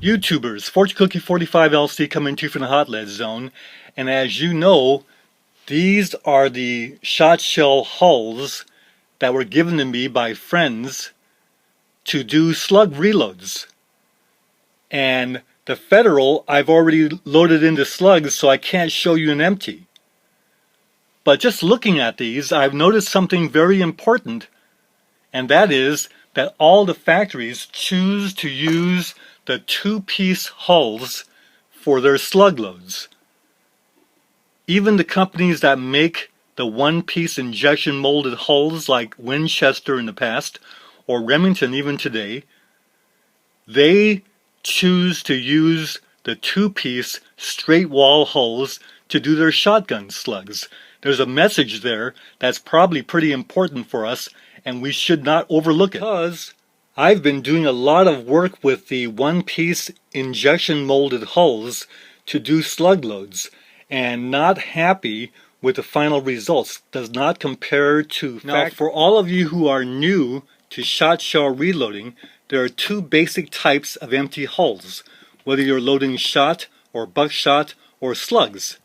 YouTubers, Fortune Cookie 45 LC coming to you from the hot lead zone, and as you know, these are the shot shell hulls that were given to me by friends to do slug reloads. And the Federal I've already loaded into slugs, so I can't show you an empty. But just looking at these, I've noticed something very important, and that is that all the factories choose to use the two-piece hulls for their slug loads. Even the companies that make the one-piece injection molded hulls like Winchester in the past, or Remington even today, they choose to use the two-piece straight wall hulls to do their shotgun slugs. There's a message there that's probably pretty important for us, and we should not overlook it. Because I've been doing a lot of work with the one-piece injection molded hulls to do slug loads, and not happy with the final results. Does not compare to now, for all of you who are new to shot shell reloading, there are two basic types of empty hulls, whether you're loading shot or buckshot or slugs.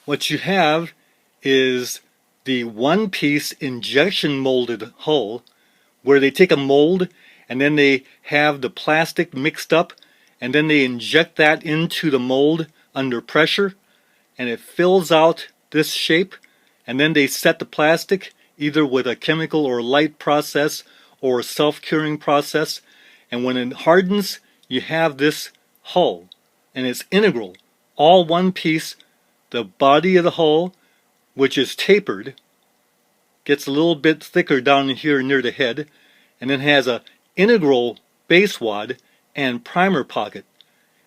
What you have is the one-piece injection molded hull, where they take a mold and then they have the plastic mixed up and then they inject that into the mold under pressure and it fills out this shape, and then they set the plastic either with a chemical or light process or a self-curing process, and when it hardens you have this hull, and it's integral, all one piece. The body of the hull, which is tapered, gets a little bit thicker down here near the head, and then has a integral base wad and primer pocket.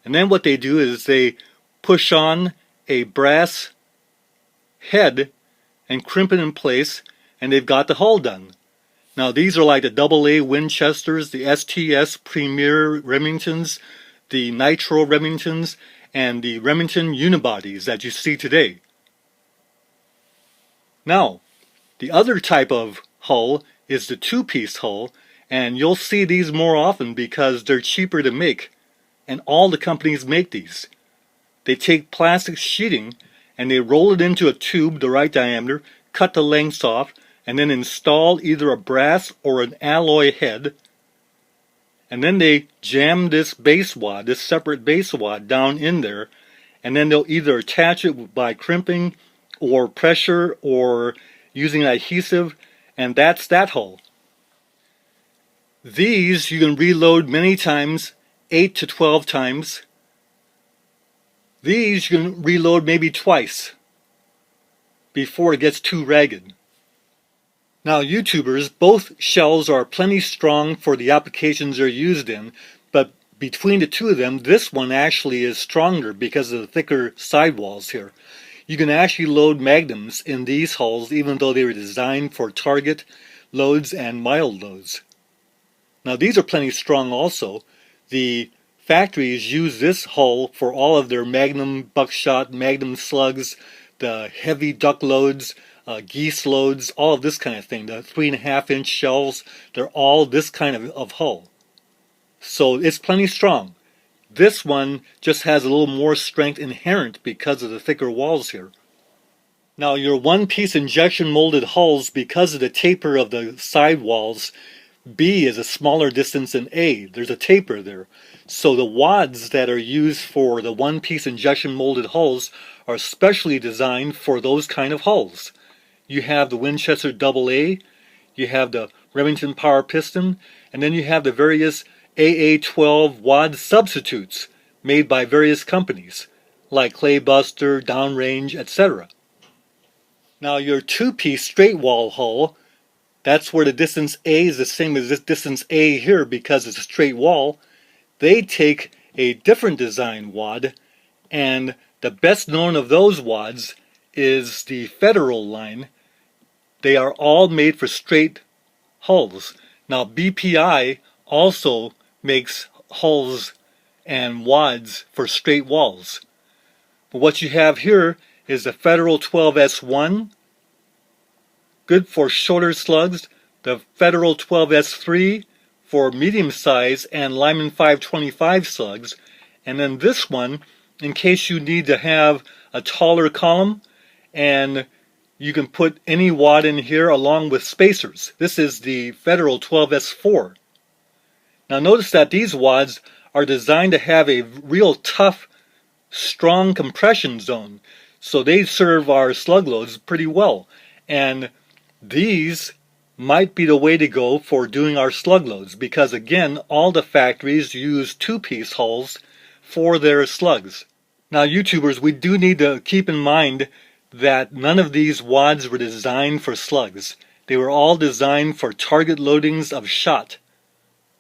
And then what they do is they push on a brass head and crimp it in place, and they've got the hull done. Now these are like the AA Winchesters, the STS Premier Remingtons, the Nitro Remingtons, and the Remington unibodies that you see today. Now, the other type of hull is the two-piece hull, and you'll see these more often because they're cheaper to make, and all the companies make these. They take plastic sheeting and they roll it into a tube the right diameter, cut the lengths off, and then install either a brass or an alloy head, and then they jam this base wad, this separate base wad down in there, and then they'll either attach it by crimping or pressure or using adhesive, and that's that hull. These you can reload many times, 8 to 12 times. These you can reload maybe twice before it gets too ragged. Now YouTubers, both shells are plenty strong for the applications they're used in, but between the two of them, this one actually is stronger because of the thicker sidewalls here. You can actually load magnums in these hulls even though they were designed for target loads and mild loads. Now these are plenty strong also. The factories use this hull for all of their magnum buckshot, magnum slugs, the heavy duck loads, geese loads, all of this kind of thing. The 3.5-inch shells, they're all this kind of hull. So it's plenty strong. This one just has a little more strength inherent because of the thicker walls here. Now your one-piece injection molded hulls, because of the taper of the side walls, B is a smaller distance than A. There's a taper there. So the wads that are used for the one-piece injection molded hulls are specially designed for those kind of hulls. You have the Winchester AA, you have the Remington Power Piston, and then you have the various AA12 wad substitutes made by various companies like Claybuster, Downrange, etc. Now your two-piece straight wall hull, that's where the distance A is the same as this distance A here because it's a straight wall. They take a different design wad, and the best known of those wads is the Federal line. They are all made for straight hulls. Now BPI also makes hulls and wads for straight walls. But what you have here is the Federal 12S1, good for shorter slugs, the Federal 12S3 for medium size and Lyman 525 slugs, and then this one in case you need to have a taller column, and you can put any wad in here along with spacers. This is the Federal 12S4. Now notice that these wads are designed to have a real tough, strong compression zone, so they serve our slug loads pretty well, and these might be the way to go for doing our slug loads, because again, all the factories use two-piece hulls for their slugs. Now YouTubers, we do need to keep in mind that none of these wads were designed for slugs. They were all designed for target loadings of shot.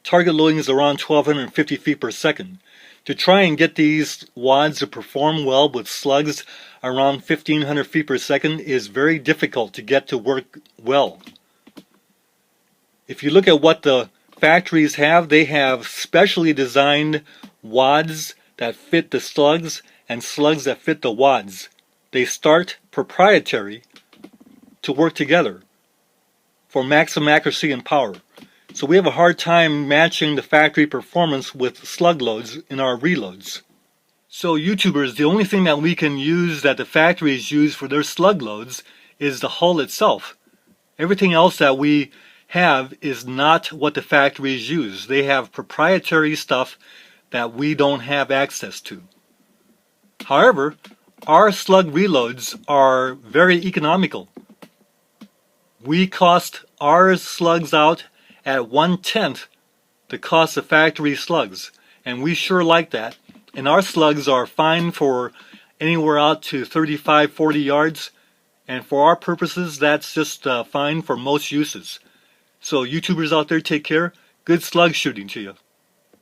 Target loadings around 1250 feet per second. To try and get these wads to perform well with slugs around 1500 feet per second is very difficult to get to work well. If you look at what the factories have, they have specially designed wads that fit the slugs and slugs that fit the wads. They start proprietary to work together for maximum accuracy and power. So we have a hard time matching the factory performance with slug loads in our reloads. So YouTubers, the only thing that we can use that the factories use for their slug loads is the hull itself. Everything else that we have is not what the factories use. They have proprietary stuff that we don't have access to. However, our slug reloads are very economical. We cost our slugs out at 1/10 the cost of factory slugs, and we sure like that. And our slugs are fine for anywhere out to 35-40 yards, and for our purposes that's just fine for most uses. So YouTubers out there, take care. Good slug shooting to you.